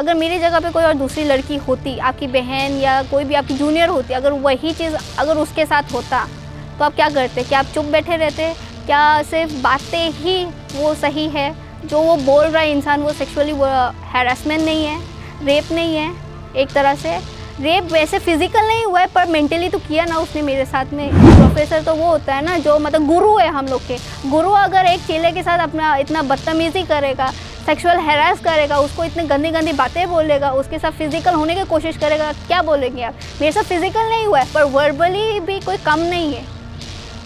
अगर मेरी जगह पे कोई और दूसरी लड़की होती, आपकी बहन या कोई भी आपकी जूनियर होती, अगर वही चीज़ अगर उसके साथ होता तो आप क्या करते? क्या आप चुप बैठे रहते? क्या सिर्फ बातें ही वो सही है? जो वो बोल रहा है इंसान वो सेक्सुअली हैरेसमेंट नहीं है, रेप नहीं है? एक तरह से रेप वैसे फिजिकल नहीं हुआ है पर मेंटली तो किया ना उसने मेरे साथ में। प्रोफेसर तो वो होता है ना जो मतलब गुरु है हम लोग के। गुरु अगर एक चेले के साथ अपना इतना बदतमीजी करेगा, सेक्सुअल हैरास करेगा, उसको इतनी गंदी गंदी बातें बोलेगा, उसके साथ फिजिकल होने की कोशिश करेगा, क्या बोलेंगे आप? मेरे साथ फिजिकल नहीं हुआ है पर वर्बली भी कोई कम नहीं है।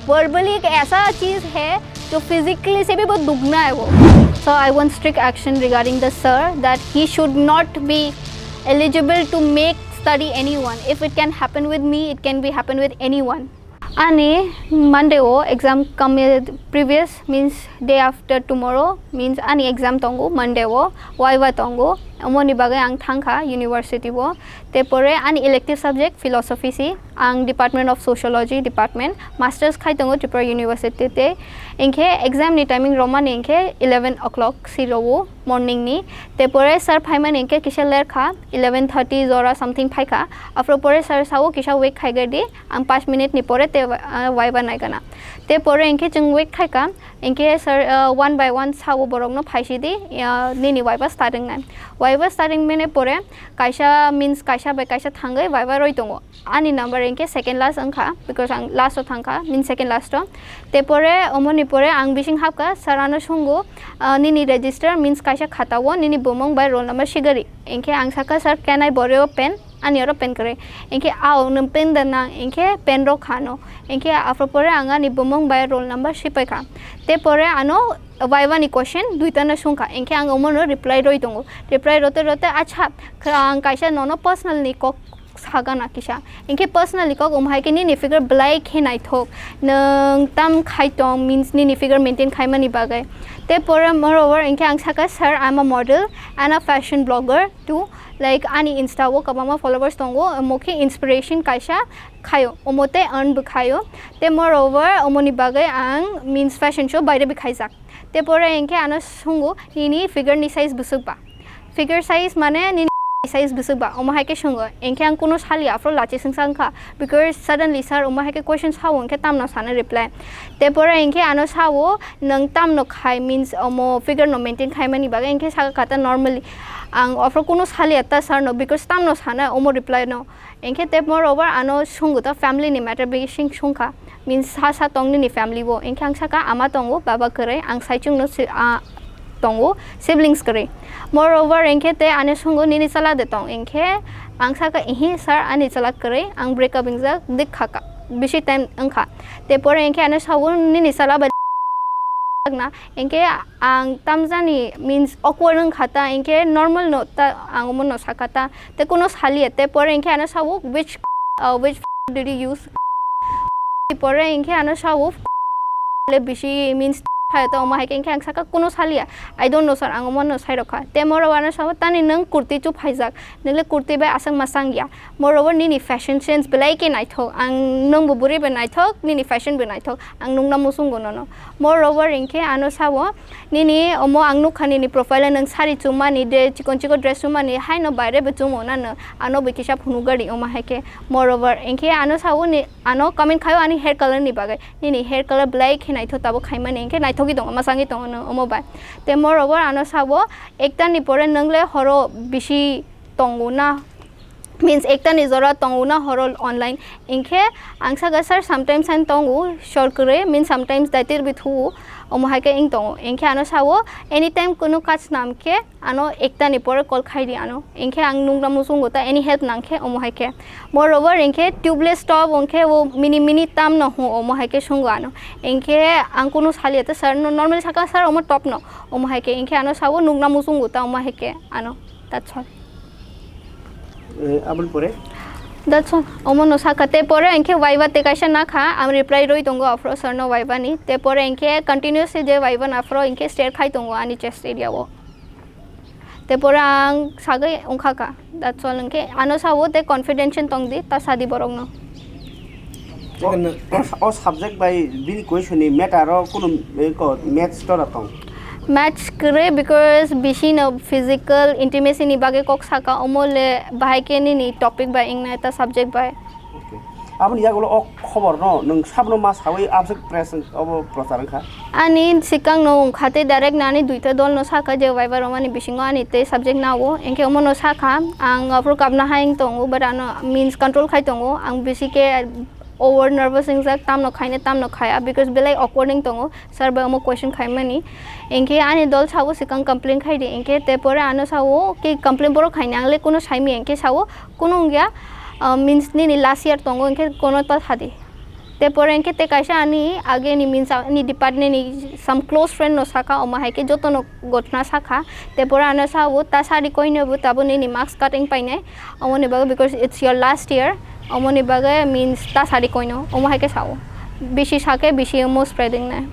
वर्बली एक ऐसा चीज़ है जो फिजिकली से भी बहुत दुगना है वो। So I want strict action regarding the sir that he should not be eligible to make study anyone. If it can happen with me, it can be happen with anyone. Ani Monday wo exam come previous means day after tomorrow means ani exam tongo Monday wo viva tongo amoni bagai ang thangkha university wo te pore ani elective subject philosophy si ang department of sociology department masters khai tongo Tripura university te inke exam ni timing roman inke 11 o'clock si rowo morning ni te pore sir phaiman inke kisha ler kha 11:30 zora something phai kha afro pore sir sawo kisha wake khai gadi ang 5 minute ni pore te viva nai kana te pore inke chung wake khai ka inke sir one by one sawo borok no phaisi di ni viva starting nai viva starting mene pore kaisa means kaisa by kaisa thangai viva roi tongo ani number inke second last angkha because ang last thangkha means second last to te pore omoni pore ang bising hapka sarano sungo nini register means kaisa khata wo nini bomong by roll number shigari inke ang saka sir can I borrow a pen ani oro pen kare inke aw num pen dana inke pen ro khano inke after pore anga ni bomong by roll number shipai kha te pore ano viva ni question duita na sungkha inke ang omono reply roi tongo reply rote rote acha ang kaisa nono personal ni kok saga na kisha inke personally kok umhai ke ni figure blai khe nai thok nang tam khai tong means ni figure maintain khai mani bagai te pore moreover inke ang saka sir I'm a model and a fashion blogger too like ani insta wo kabama followers tongo mokhe inspiration kaisa khayo omote earn bu khayo te moreover omoni bagai ang means fashion show baire bi khaijak te pore inke ano sungu ni figure ni size busuk ba figure size mane ni size busukba omahai ke sungo enke ang kuno sali afro lachi singsangkha because suddenly sir omahai ke questions hawo enke tamna sana reply te pore enke ano sawo nang tamno khai means omo figure no maintain khai mani baga enke saga kata normally ang afro kuno sali eta sir no because tamno sana omo reply no enke te moreover ano sungo ta family ni matter be sing sungkha means sa tongni ni family wo enke ang saka ama tongo baba kare ang saichung no tongo siblings kare moreover enke te ane sungo nini sala de tong enke angsa ka ihi sir ani sala kare ang break up ingza dikha ka bishi time angkha te pore enke ane sawo nini sala ba na enke ang tamjani means awkward ang khata enke normal no ta ang mon no sakata te kono sali te pore enke ane sawo which did you use pore enke ane sawo le bishi means to omahai ke ang saka kuno salia I don't know sir ang mon no sai rokha te moreover sawo tani nang kurti chu phaijak nele kurti ba asang masang ya moreover ni fashion sense belai ke nai thok ang nang buburi be nai thok ni fashion be nai thok ang nung na musung gono no moreover inke ano sawo ni omo ang nu khani ni profile nang sari chuma ni de chikon dress chuma ni hai no baire be chumo na no ano be kisha phunu gari omahai ke moreover inke ano sawo ni ano comment khayo ani hair color ni bagai ni hair color black ke nai thok tabo khaima ni inke nai thoki dong masangi tong no omo ba te moreover ano sabo ekta ni pore nangle horo bishi tonguna means ekta ni zora tonguna horo online inke angsa ga sir sometimes an tongu short kare means sometimes datir bithu omahai ke ing tongo inke ano sawo anytime kono kach nam ke ano ekta ni pore call khai di ano inke ang nungra musung gota any help nangke omahai ke moreover inke tubeless stop onke wo mini tam no ho omahai ke sungo ano inke ang kono sali eta sir no normal saka sir omo top no omahai ke inke ano sawo nungra musung gota omahai ke ano that's all abul pore that's all omo no sakate pore enke viva te kaisa na kha am reply roi tongo afro sir no viva ni te pore enke continuously je viva na afro enke stare khai tongo ani chest area wo te pore ang sagai ongkha ka that's all enke ano sawo te confidential tong di ta sadi borong no o subject by bini question ni meta ro kuno ko maths to ratong match करे because बिशी न physical intimacy नि बागे कक साका अमोले बाहाय के नि topic by इंगना ता subject by आबनि यागलो खबर न नों साबनो मा सावै आबसेक प्रेस अब प्रचार खा आनी सिकांग नो खाते डायरेक्ट नानी दुइटा दल न साका जे वाइबा रमानी बिसिंगो आनी ते सब्जेक्ट नावो एंके अमो न साका आं अफ्रो काबना हाइंग तंगो बट आनो मीन्स कंट्रोल खाइ तंगो आं बिसिके ओवर नर्वस इंजाक ताम न खाया बिकॉज बेलाय ऑकवर्डिंग तंगो सर बा अमो क्वेश्चन खाइमानी एंके आनी दल सावो सिकांग कंप्लेन खाइ दे एंके ते परे आनो सावो कि कंप्लेन परो खाइनांगले कोनो साइमी एंके सावो कोनो गया मीन्स नि लास्ट ईयर तंगो इनके कोनो तो थादी ते पर इनके ते कैसा आनी आगे नि मीन्स नि डिपार्टमेंट नि सम क्लोज फ्रेंड नो साका ओमा है के जो तो नो गोठना साका ते पर आना सा वो ता सारी कोई न ताबो नि मार्क्स कटिंग पाइने ओमने बागे because it's your last year ओमने बागे मीन्स ता सारी कोई नो ओमा है के सावो बिशी साके बिशी मो स्प्रेडिंग ना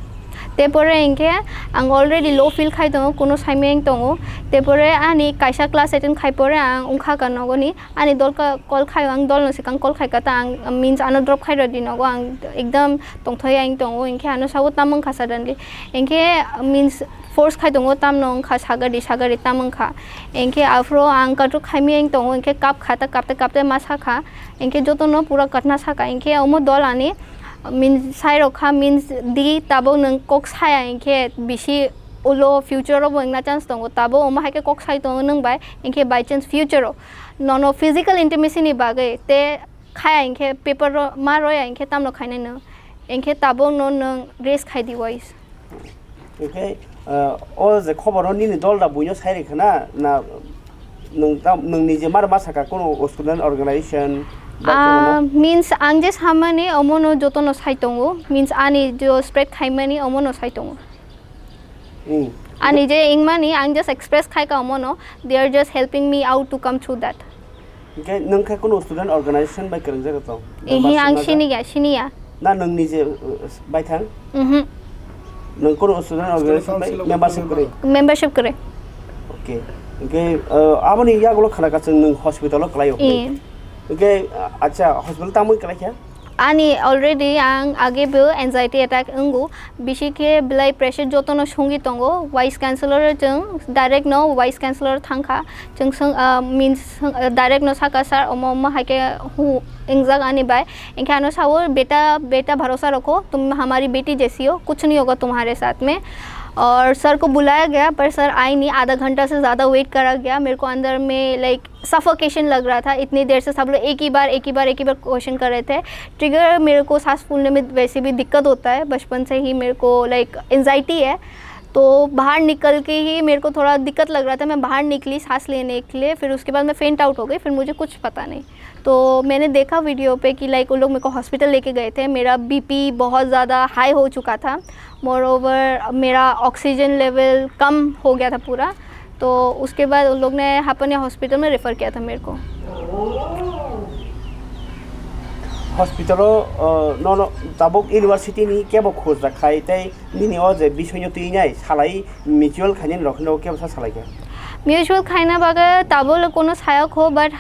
ते पर इनके आं ऑलरेडी लो फील खाइ दंगो कोनो साइमें दंगो ते पर आनी काइसा क्लास एटेन खाइ पर आं उखा कनगोनी आनी दल का कॉल खाइ आं दल न सिकां कॉल खाइ कता आं मीन्स आनो ड्रॉप खाइ रदि नगो आं एकदम तंथय आं दंगो इनके आनो सावो तामं खा सडनली इनके मीन्स फोर्स खाइ दंगो ताम न खा सागरि तामं खा इनके आफ्रो आं कटु खाइमे आं दंगो इनके काप खाता कापते मासा खा इनके जो तो न पूरा कटना साका इनके अमो दल आनी मीन्स साइरोखा मीन्स दी ताबो नों कक साया इनके बिशी उलो फ्यूचर बो इंगना चांस दंगो ताबो अमा हाके कक साइ दंगो नों बाय इनके by chance future no physical intimacy नि बागे ते खाया इनके पेपर मा रोया इनके ताम न खाइने न इनके ताबो नो नों रेस खाइ दी वॉइस ओके ओ जे खबर नि दल दा बुइनो साइरे खना ना नों निजे मार मा साका कोनो स्टूडेंट ऑर्गेनाइजेशन मीन्स आं जे सामाने अमोनो जो तो नो साइतंगो मीन्स आनी जो स्प्रेड खाइमानी अमोनो साइतंगो आनी जे इंगमानी आं जस्ट एक्सप्रेस खाइ का अमोनो they are just helping me out to come through that okay नों खाय कोनो स्टूडेंट ऑर्गेनाइजेशन बाय करन जागा तो एही आं सिनिया ना नों निजे बाय थां नों कोनो स्टूडेंट ऑर्गेनाइजेशन बाय मेंबरशिप करे ओके ओके आबनि यागलो खाना का नों हॉस्पिटल क्लायो ओके अच्छा हॉस्पिटल तामुई कला क्या आनी ऑलरेडी आं आगे बे एंजाइटी अटैक अंगो बिशी के ब्लड प्रेशर जो तो न संगी तंगो वाइस कैंसलर जों डायरेक्ट नो वाइस कैंसलर थांखा जों means direct no Saka sir um Hake who इंजाग आनी बाय इनके आनो सावो बेटा भरोसा रखो तुम हमारी बेटी जैसी हो कुछ नहीं होगा तुम्हारे साथ में और सर को बुलाया गया पर सर आई नहीं आधा घंटा से ज़्यादा वेट करा गया मेरे को अंदर में लाइक सफोकेशन लग रहा था इतनी देर से सब लोग एक ही बार क्वेश्चन कर रहे थे ट्रिगर मेरे को सांस फूलने में वैसे भी दिक्कत होता है बचपन से ही मेरे को लाइक एंजाइटी है तो बाहर निकल के ही मेरे को थोड़ा दिक्कत लग रहा था मैं बाहर निकली सांस लेने के लिए फिर उसके बाद मैं फेंट आउट हो गई फिर मुझे कुछ पता नहीं तो मैंने देखा वीडियो पे कि लाइक वो लोग मेरे को हॉस्पिटल लेके गए थे मेरा बीपी बहुत ज़्यादा हाई हो चुका था मोर ओवर मेरा ऑक्सीजन लेवल कम हो गया था पूरा तो उसके बाद उन लोग ने अपने हॉस्पिटल में रेफ़र किया था मेरे को हॉस्पिटल नो ताबुक यूनिवर्सिटी नि केबो खोज रखाय तै निनि अजे बिसयनो तुइनाय सालाय म्यूचुअल खाइन रखनो केबो सा सालाय म्यूचुअल खाइना बागे ताबो कोनो सायक हो बट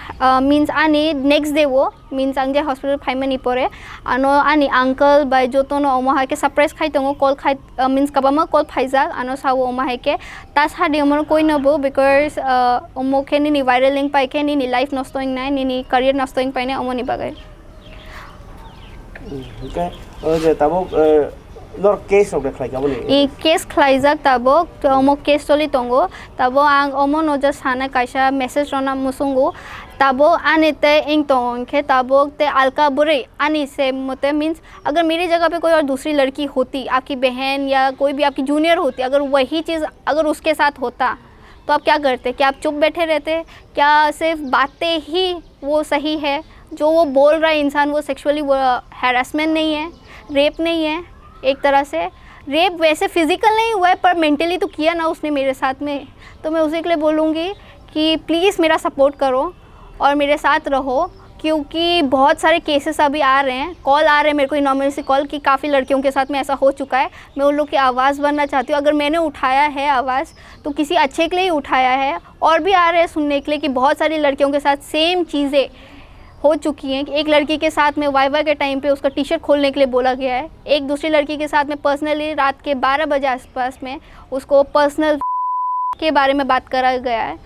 मीन्स आनी नेक्स्ट डे वो मीन्स आंगे हॉस्पिटल फाइमानी परे आनो आनी अंकल बाय जो तो नो ओमा के सरप्राइज खाइ तंगो कॉल खाइ मीन्स कबामा कॉल फाइजा आनो सावो ओमा के तास हादे अमर कोइ नबो बिकॉज ओमो के नि वायरल लिंक पाइ के नि लाइफ नस्टोइंग नाय नि करियर नस्टोइंग पाइने अमोनि बागे ओके ओजे ताबो नर केस of the खाइजाबोनि ई केस खाइजाक ताबो अमो केस चलि तंगो ताबो आं अमो नजा साना काइसा मेसेज रना मुसुंगो ताबो आनेते इंग तोंखे ताबो ते अलका बुरे आनी से मते मीन्स अगर मेरी जगह पे कोई और दूसरी लड़की होती आपकी बहन या कोई भी आपकी जूनियर होती अगर वही चीज़ अगर उसके साथ होता तो आप क्या करते क्या आप चुप बैठे रहते क्या सिर्फ बातें ही वो सही है जो वो बोल रहा है इंसान वो सेक्सुअली वो हैरेसमेंट नहीं है रेप नहीं है एक तरह से रेप वैसे फिज़िकल नहीं हुआ है पर मेंटली तो किया ना उसने मेरे साथ में तो मैं उसी के लिए बोलूँगी कि प्लीज़ मेरा सपोर्ट करो और मेरे साथ रहो क्योंकि बहुत सारे केसेस अभी आ रहे हैं कॉल आ रहे हैं मेरे को इनॉर्मल कॉल कि काफ़ी लड़कियों के साथ में ऐसा हो चुका है मैं उन लोग की आवाज़ बनना चाहती हूँ अगर मैंने उठाया है आवाज़ तो किसी अच्छे के लिए ही उठाया है और भी आ रहे हैं सुनने के लिए कि बहुत सारी लड़कियों के साथ सेम चीज़ें हो चुकी हैं कि एक लड़की के साथ में वाई के टाइम पे उसका टी शर्ट खोलने के लिए बोला गया है, एक दूसरी लड़की के साथ में पर्सनली रात के 12 बजे आसपास में उसको पर्सनल के बारे में बात करा गया है,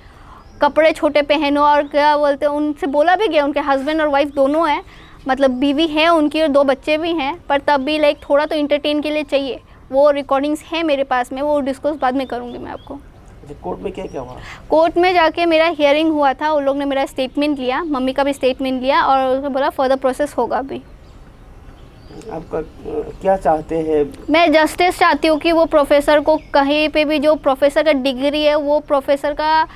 कपड़े छोटे पहनो और क्या बोलते हैं, उनसे बोला भी गया, उनके हस्बैंड और वाइफ दोनों हैं, मतलब बीवी है उनकी और 2 बच्चे भी हैं, पर तब भी लाइक थोड़ा तो इंटरटेन के लिए चाहिए। वो रिकॉर्डिंग्स हैं मेरे पास में, वो डिस्कस बाद में करूँगी मैं आपको। कोर्ट में क्या क्या हुआ? कोर्ट में जाके मेरा हियरिंग हुआ था, उन लोग ने मेरा स्टेटमेंट लिया, मम्मी का भी स्टेटमेंट लिया और बोला फर्दर प्रोसेस होगा अभी। आपका क्या चाहते हैं? मैं जस्टिस चाहती हूँ कि वो प्रोफेसर को कहीं पे भी जो प्रोफेसर का डिग्री है वो प्रोफेसर का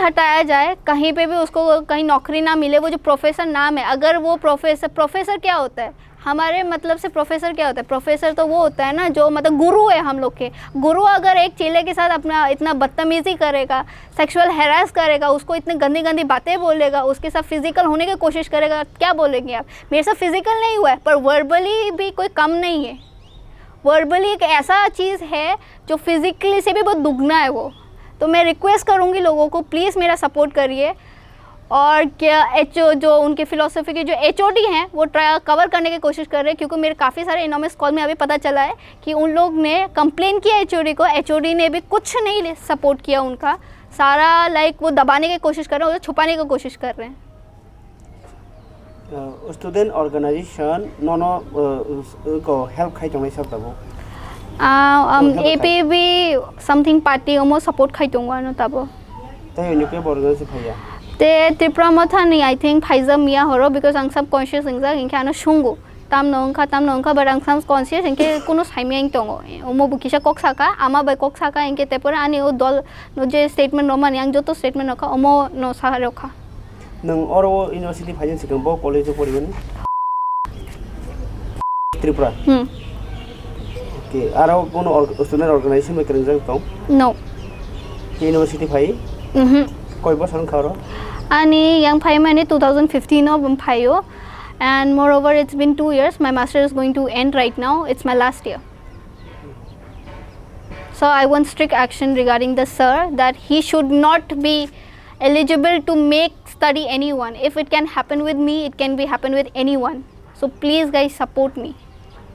हटाया जाए, कहीं पे भी उसको कहीं नौकरी ना मिले, वो जो प्रोफेसर नाम है, अगर वो प्रोफेसर क्या होता है हमारे मतलब से, प्रोफेसर क्या होता है? प्रोफेसर तो वो होता है ना जो मतलब गुरु है हम लोग के। गुरु अगर एक चेले के साथ अपना इतना बदतमीज़ी करेगा, सेक्सुअल हैरास करेगा, उसको इतनी गंदी गंदी बातें बोलेगा, उसके साथ फिजिकल होने की कोशिश करेगा, क्या बोलेंगे आप? मेरे साथ फिजिकल नहीं हुआ है पर वर्बली भी कोई कम नहीं है। वर्बली एक ऐसा चीज़ है जो फिजिकली से भी बहुत दुगना है वो। तो मैं रिक्वेस्ट करूँगी लोगों को, प्लीज़ मेरा सपोर्ट करिए। और क्या जो उनके फ़िलासफ़ी के जो HOD हैं वो कवर करने की कोशिश कर रहे हैं, क्योंकि मेरे काफ़ी सारे इनॉमस कॉल में अभी पता चला है कि उन लोग ने कंप्लेन किया HOD को, HOD ने भी कुछ नहीं सपोर्ट किया उनका, सारा लाइक वो दबाने की कोशिश कर रहे हैं, उसे छुपाने की कोशिश कर रहे हैं। स्टूडेंट ऑर्गेनाइजेशन नोनो को हेल्प खाई तो नहीं सकता वो APB समथिंग पार्टी ओमो सपोर्ट खाई तो ना तब तो इनके ऑर्गेनाइजेशन खाया ते त्रिपुरा मथानी आई थिंक फाइजा मिया हरो बिकॉज आं सब कॉन्शियस इंजा इनके आना शुंगो ताम नोंखा बट आं सब कॉन्शियस इनके कोनो साइमिया इंतोंगो ओमो बुकिशा कोक्साका आमा बाय कोक्साका इनके तेपुरा आनी ओ दल नो जे स्टेटमेंट रोमानी आं जो तो स्टेटमेंट रखा ओमो नो साहा रखा नों और वो यूनिवर्सिटी फाइजन सिकं बो कॉलेज पढ़िबन त्रिपुरा ओके आरो कोनो स्टूडेंट ऑर्गेनाइजेशन में करन जातो नो यूनिवर्सिटी फाइ कोई बसन खारो ani yang phai mane 2015 of phayo, and moreover it's been 2 years. My master is going to end right now. It's my last year, so I want strict action regarding the sir that he should not be eligible to make study anyone. If it can happen with me, it can be happen with anyone. So please guys support me.